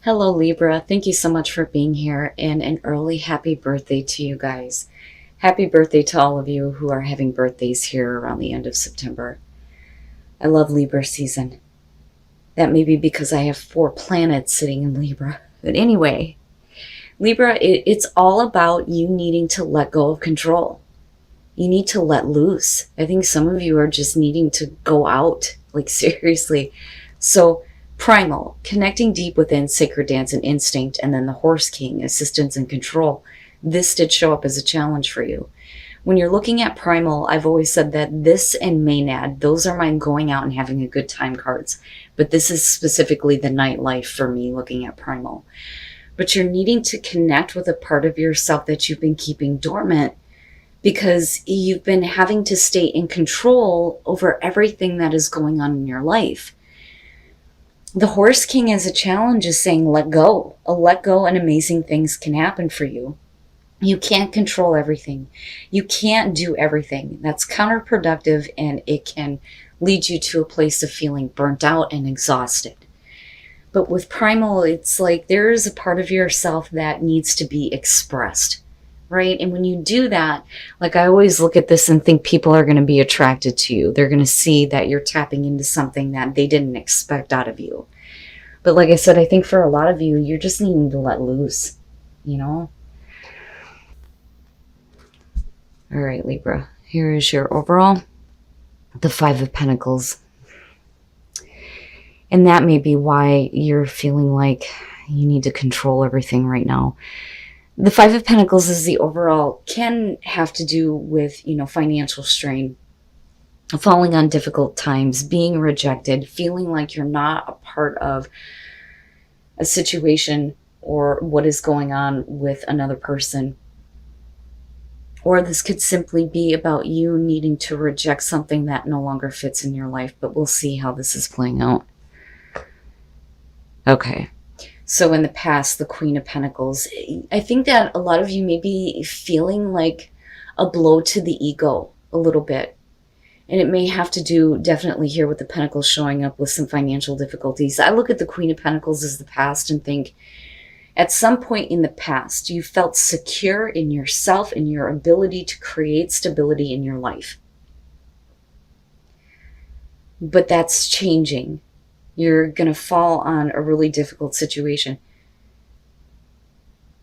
Hello, Libra. Thank you so much for being here, and an early happy birthday to you guys. Happy birthday to all of you who are having birthdays here around the end of September. I love Libra season. That may be because I have 4 planets sitting in Libra. But anyway, Libra, it's all about you needing to let go of control. You need to let loose. I think some of you are just needing to go out, like seriously. So, primal, connecting deep within, sacred dance and instinct, and then the horse king, assistance and control. This did show up as a challenge for you. When you're looking at primal, I've always said that this and Maynad, those are my going out and having a good time cards. But this is specifically the nightlife for me looking at primal. But you're needing to connect with a part of yourself that you've been keeping dormant because you've been having to stay in control over everything that is going on in your life. The horse king as a challenge is saying, let go. Let go and amazing things can happen for you. You can't control everything. You can't do everything. That's counterproductive, and it can lead you to a place of feeling burnt out and exhausted. But with primal, it's like there is a part of yourself that needs to be expressed, right? And when you do that, like I always look at this and think people are going to be attracted to you. They're going to see that you're tapping into something that they didn't expect out of you. But like I said, I think for a lot of you, you're just needing to let loose, you know? All right, Libra, here is your overall, the Five of Pentacles. And that may be why you're feeling like you need to control everything right now. The Five of Pentacles is the overall, can have to do with, financial strain, falling on difficult times, being rejected, feeling like you're not a part of a situation or what is going on with another person. Or this could simply be about you needing to reject something that no longer fits in your life, but we'll see how this is playing out. Okay. So in the past, the Queen of Pentacles, I think that a lot of you may be feeling like a blow to the ego a little bit. And it may have to do definitely here with the Pentacles showing up with some financial difficulties. I look at the Queen of Pentacles as the past and think, at some point in the past, you felt secure in yourself and your ability to create stability in your life. But that's changing. You're going to fall on a really difficult situation.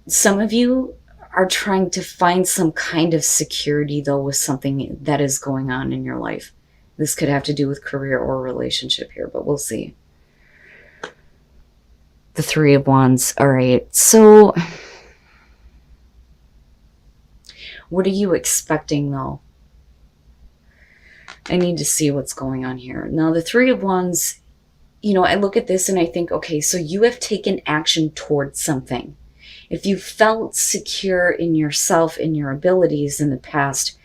Some of you are trying to find some kind of security, though, with something that is going on in your life. This could have to do with career or relationship here, but we'll see. The Three of Wands. All right. So what are you expecting, though? I need to see what's going on here. Now, the Three of Wands, I look at this and I think, okay, so you have taken action towards something. If you felt secure in yourself and your abilities in the past,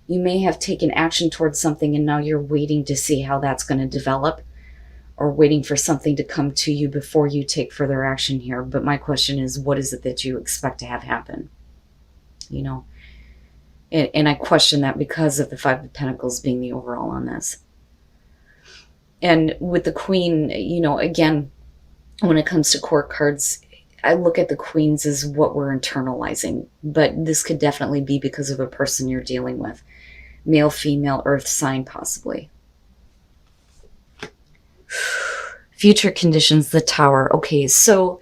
you may have taken action towards something and now you're waiting to see how that's going to develop, or waiting for something to come to you before you take further action here. But my question is, what is it that you expect to have happen? And I question that because of the Five of Pentacles being the overall on this. And with the Queen, again, when it comes to court cards, I look at the Queens as what we're internalizing. But this could definitely be because of a person you're dealing with. Male, female, earth sign, possibly. Future conditions, the Tower. Okay, so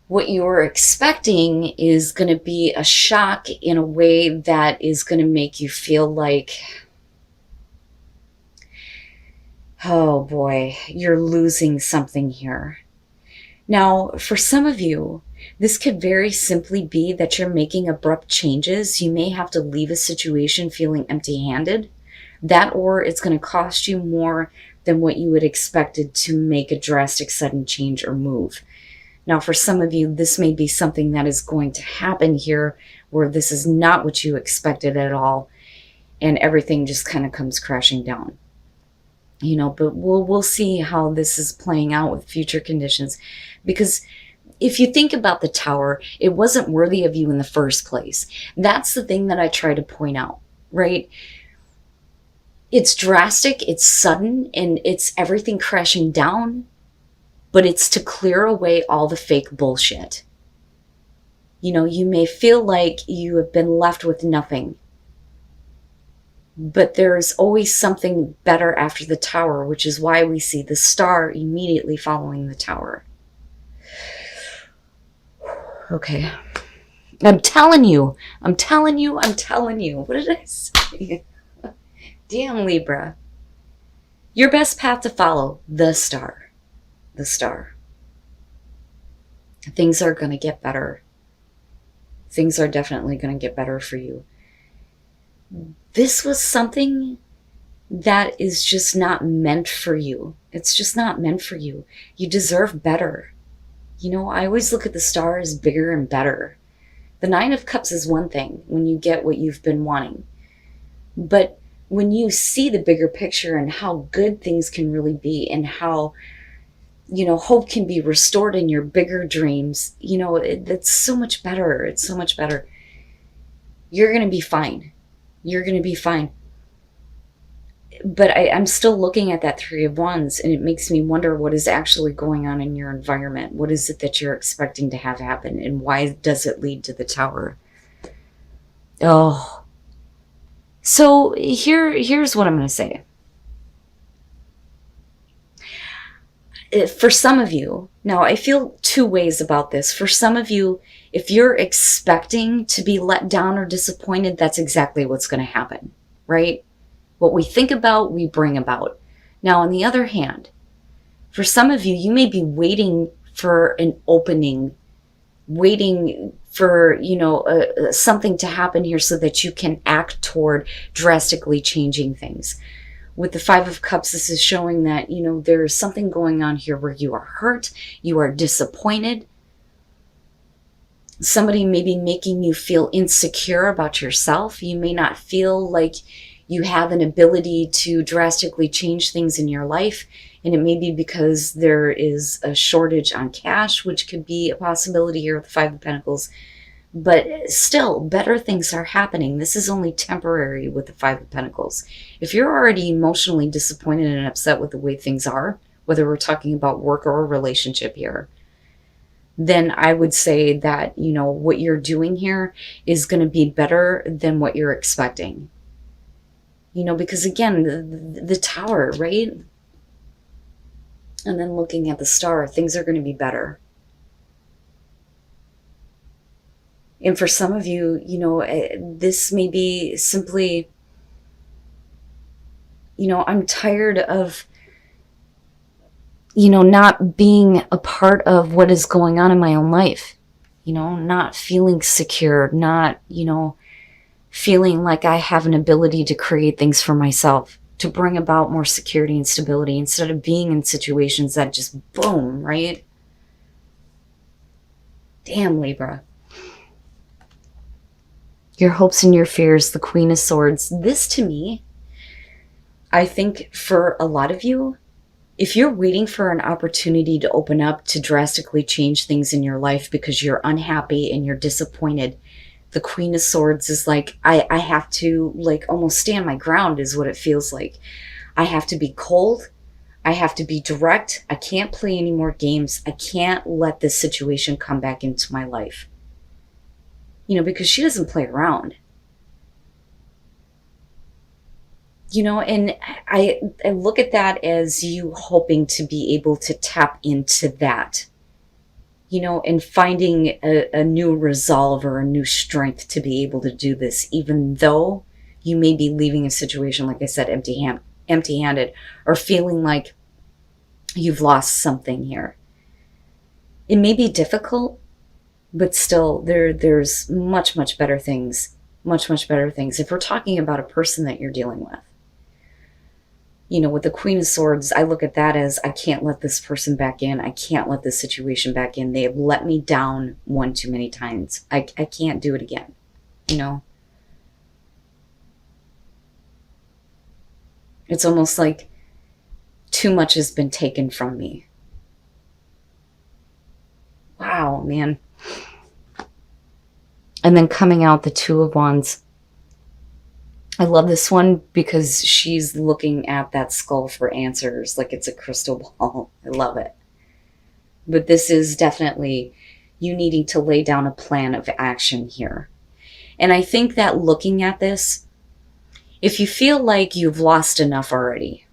what you're expecting is going to be a shock in a way that is going to make you feel like, oh boy, you're losing something here. Now, for some of you, this could very simply be that you're making abrupt changes. You may have to leave a situation feeling empty-handed. That, or it's going to cost you more than what you had expected to make a drastic sudden change or move. Now, for some of you, this may be something that is going to happen here where this is not what you expected at all, and everything just kind of comes crashing down. But we'll see how this is playing out with future conditions. Because if you think about the Tower, it wasn't worthy of you in the first place. That's the thing that I try to point out, right? It's drastic, it's sudden, and it's everything crashing down. but it's to clear away all the fake bullshit. You may feel like you have been left with nothing, but there's always something better after the tower, which is why we see the star immediately following the tower. Okay. I'm telling you. What did I say? Damn, Libra. Your best path to follow, the star. The star. Things are going to get better. Things are definitely going to get better for you. This was something that is just not meant for you. It's just not meant for you. You deserve better. I always look at the star as bigger and better. The Nine of Cups is one thing when you get what you've been wanting. But when you see the bigger picture and how good things can really be and how, hope can be restored in your bigger dreams, it's so much better. It's so much better. You're going to be fine. You're going to be fine. But I'm still looking at that Three of Wands, and it makes me wonder what is actually going on in your environment. What is it that you're expecting to have happen, and why does it lead to the Tower? Oh. So here's what I'm going to say. For some of you, now I feel two ways about this. For some of you, if you're expecting to be let down or disappointed, that's exactly what's going to happen, right? What we think about, we bring about. Now, on the other hand, for some of you, you may be waiting for an opening, waiting for, something to happen here so that you can act toward drastically changing things. With the Five of Cups, this is showing that, there's something going on here where you are hurt, you are disappointed. Somebody may be making you feel insecure about yourself. You may not feel like you have an ability to drastically change things in your life. And it may be because there is a shortage on cash, which could be a possibility here with the Five of Pentacles. But still, better things are happening. This is only temporary with the Five of Pentacles. If you're already emotionally disappointed and upset with the way things are, whether we're talking about work or a relationship here, then I would say that, what you're doing here is going to be better than what you're expecting. Because again, the Tower, right? And then looking at the star, things are going to be better. And for some of you, this may be simply, I'm tired of, not being a part of what is going on in my own life. Not feeling secure, not, feeling like I have an ability to create things for myself, to bring about more security and stability instead of being in situations that just boom, right? Damn, Libra. Your hopes and your fears, the Queen of Swords. This to me, I think for a lot of you, if you're waiting for an opportunity to open up to drastically change things in your life because you're unhappy and you're disappointed, the Queen of Swords is like, I have to almost stand my ground is what it feels like. I have to be cold. I have to be direct. I can't play any more games. I can't let this situation come back into my life. Because she doesn't play around. And I look at that as you hoping to be able to tap into that. And finding a new resolve or a new strength to be able to do this, even though you may be leaving a situation, like I said, empty-handed, or feeling like you've lost something here. It may be difficult, but still, there's much, much better things. Much, much better things. If we're talking about a person that you're dealing with. With the Queen of Swords, I look at that as I can't let this person back in. I can't let this situation back in. They have let me down one too many times. I can't do it again. It's almost like too much has been taken from me. Wow, man. And then coming out the Two of Wands. I love this one because she's looking at that skull for answers like it's a crystal ball. I love it. But this is definitely you needing to lay down a plan of action here. And I think that looking at this, if you feel like you've lost enough already,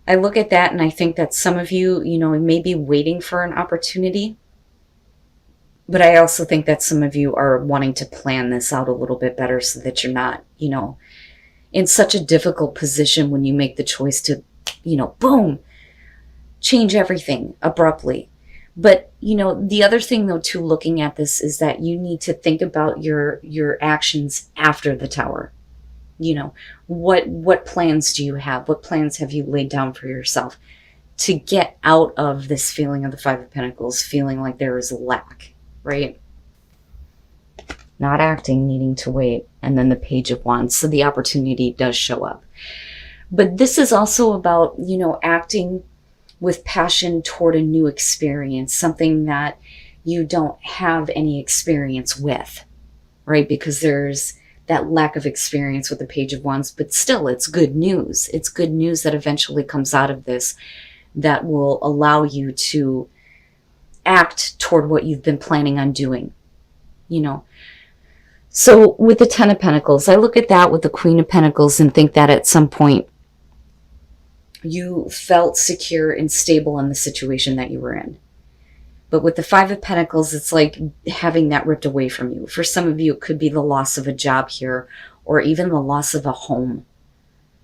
I look at that and I think that some of you, may be waiting for an opportunity. But I also think that some of you are wanting to plan this out a little bit better so that you're not, in such a difficult position when you make the choice to, boom, change everything abruptly. But, the other thing though, too, looking at this is that you need to think about your actions after the tower. What plans do you have? What plans have you laid down for yourself to get out of this feeling of the Five of Pentacles, feeling like there is a lack, right? Not acting, needing to wait, and then the Page of Wands. So the opportunity does show up. But this is also about, acting with passion toward a new experience, something that you don't have any experience with, right? Because there's that lack of experience with the Page of Wands, but still it's good news. It's good news that eventually comes out of this that will allow you to act toward what you've been planning on doing, So with the Ten of Pentacles, I look at that with the Queen of Pentacles and think that at some point you felt secure and stable in the situation that you were in. But with the Five of Pentacles, it's like having that ripped away from you. For some of you, it could be the loss of a job here, or even the loss of a home,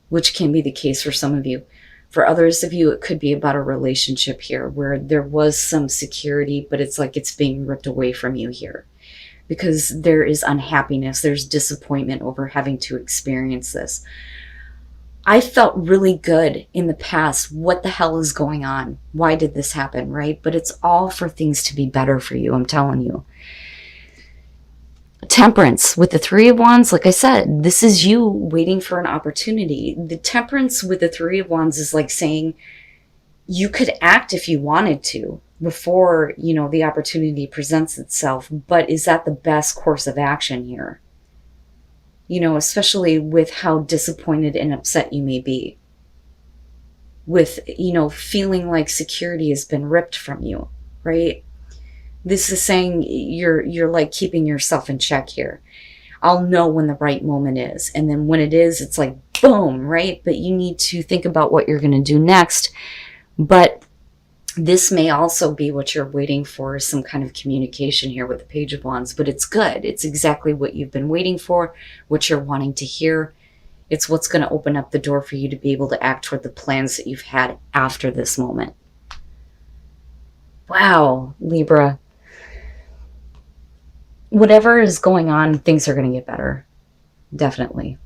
which can be the case for some of you. For others of you, it could be about a relationship here where there was some security, but it's like it's being ripped away from you here. Because there is unhappiness, there's disappointment over having to experience this. I felt really good in the past. What the hell is going on? Why did this happen, right? But it's all for things to be better for you, I'm telling you. Temperance with the Three of Wands, like I said, this is you waiting for an opportunity. The Temperance with the Three of Wands is like saying you could act if you wanted to before, the opportunity presents itself. But is that the best course of action here? Especially with how disappointed and upset you may be. With, feeling like security has been ripped from you, right? This is saying you're like keeping yourself in check here. I'll know when the right moment is. And then when it is, it's like, boom, right? But you need to think about what you're going to do next. But this may also be what you're waiting for, some kind of communication here with the Page of Wands, but it's good. It's exactly what you've been waiting for, what you're wanting to hear. It's what's going to open up the door for you to be able to act toward the plans that you've had after this moment. Wow, Libra. Whatever is going on, things are going to get better. Definitely.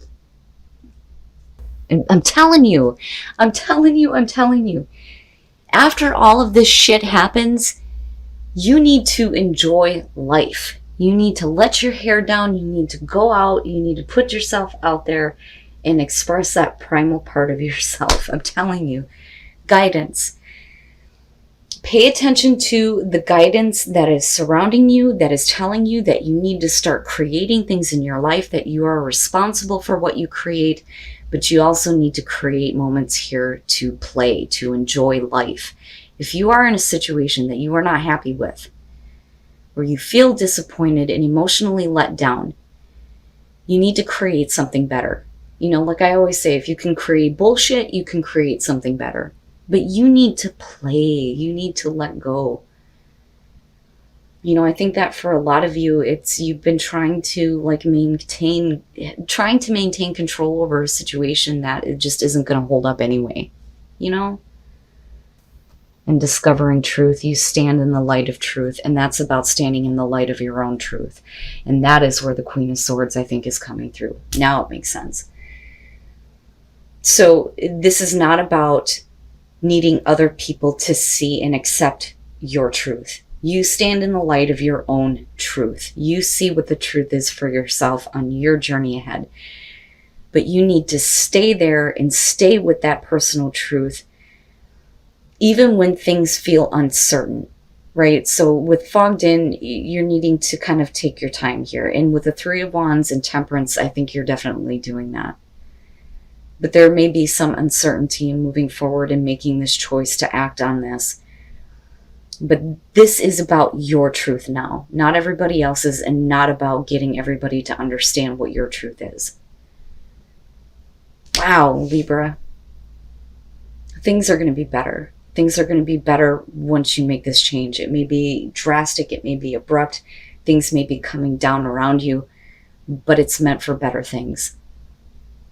And I'm telling you. After all of this shit happens, you need to enjoy life. You need to let your hair down. You need to go out. You need to put yourself out there and express that primal part of yourself. I'm telling you. Guidance. Pay attention to the guidance that is surrounding you, that is telling you that you need to start creating things in your life, that you are responsible for what you create. But you also need to create moments here to play, to enjoy life. If you are in a situation that you are not happy with, where you feel disappointed and emotionally let down, you need to create something better. Like I always say, if you can create bullshit, you can create something better. But you need to play. You need to let go. I think that for a lot of you, you've been trying to maintain control over a situation that it just isn't going to hold up anyway, And discovering truth, you stand in the light of truth, and that's about standing in the light of your own truth. And that is where the Queen of Swords, I think, is coming through. Now it makes sense. So this is not about needing other people to see and accept your truth. You stand in the light of your own truth. You see what the truth is for yourself on your journey ahead. But you need to stay there and stay with that personal truth, even when things feel uncertain, right? So with Fogged In, you're needing to kind of take your time here. And with the Three of Wands and Temperance, I think you're definitely doing that. But there may be some uncertainty in moving forward and making this choice to act on this. But this is about your truth now, not everybody else's, and not about getting everybody to understand what your truth is. Wow, Libra. Things are going to be better. Things are going to be better once you make this change. It may be drastic, it may be abrupt, things may be coming down around you, but it's meant for better things.